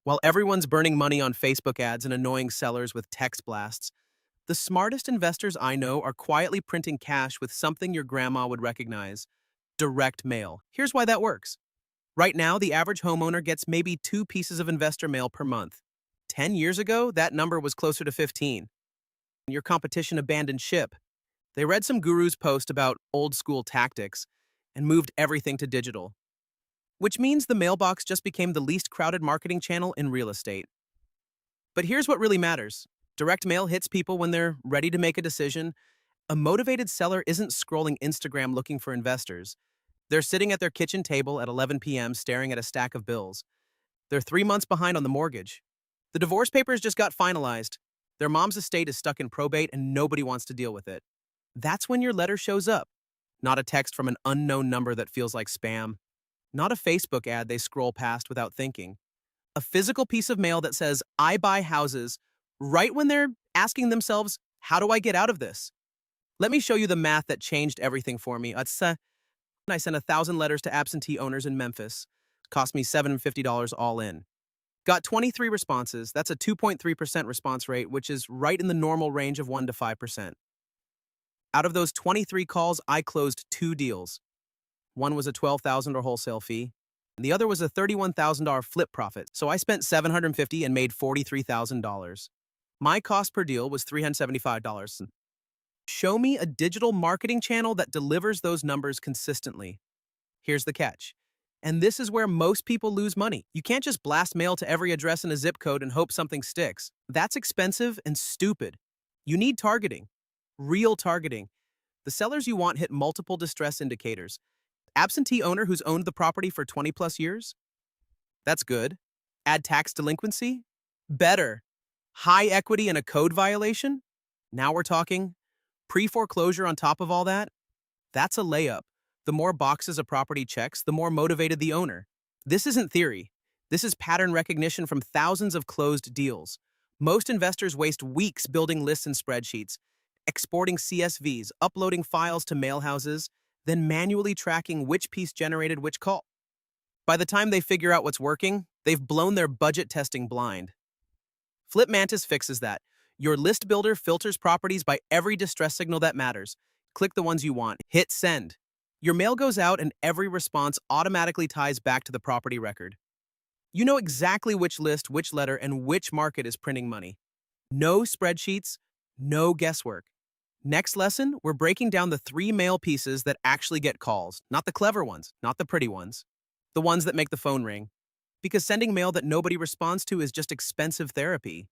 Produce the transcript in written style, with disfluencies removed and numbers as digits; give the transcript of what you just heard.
While everyone's burning money on Facebook ads and annoying sellers with text blasts, the smartest investors I know are quietly printing cash with something your grandma would recognize: direct mail. Here's why that works. Right now, the average homeowner gets maybe 2 pieces of investor mail per month. 10 years ago, that number was closer to 15. Your competition abandoned ship. They read some guru's post about old school tactics and moved everything to digital, which means the mailbox just became the least crowded marketing channel in real estate. But here's what really matters: direct mail hits people when they're ready to make a decision. A motivated seller isn't scrolling Instagram looking for investors. They're sitting at their kitchen table at 11 p.m. staring at a stack of bills. They're 3 months behind on the mortgage. The divorce papers just got finalized. Their mom's estate is stuck in probate and nobody wants to deal with it. That's when your letter shows up. Not a text from an unknown number that feels like spam. Not a Facebook ad they scroll past without thinking. A physical piece of mail that says, "I buy houses," right when they're asking themselves, "How do I get out of this?" Let me show you the math that changed everything for me. I sent 1,000 letters to absentee owners in Memphis. Cost me $750 all in. Got 23 responses. That's a 2.3% response rate, which is right in the normal range of 1 to 5%. Out of those 23 calls, I closed 2 deals. One was a $12,000 wholesale fee, and the other was a $31,000 flip profit. So I spent $750 and made $43,000. My cost per deal was $375. Show me a digital marketing channel that delivers those numbers consistently. Here's the catch. And this is where most people lose money. You can't just blast mail to every address in a zip code and hope something sticks. That's expensive and stupid. You need targeting. Real targeting. The sellers you want hit multiple distress indicators. Absentee owner who's owned the property for 20 plus years? That's good. Add tax delinquency? Better. High equity and a code violation? Now we're talking. Pre-foreclosure on top of all that? That's a layup. The more boxes a property checks, the more motivated the owner. This isn't theory. This is pattern recognition from thousands of closed deals. Most investors waste weeks building lists and spreadsheets, exporting CSVs, uploading files to mailhouses, then manually tracking which piece generated which call. By the time they figure out what's working, they've blown their budget testing blind. Flip Mantis fixes that. Your list builder filters properties by every distress signal that matters. Click the ones you want. Hit send. Your mail goes out and every response automatically ties back to the property record. You know exactly which list, which letter, and which market is printing money. No spreadsheets, no guesswork. Next lesson, we're breaking down the 3 mail pieces that actually get calls. Not the clever ones, not the pretty ones. The ones that make the phone ring. Because sending mail that nobody responds to is just expensive therapy.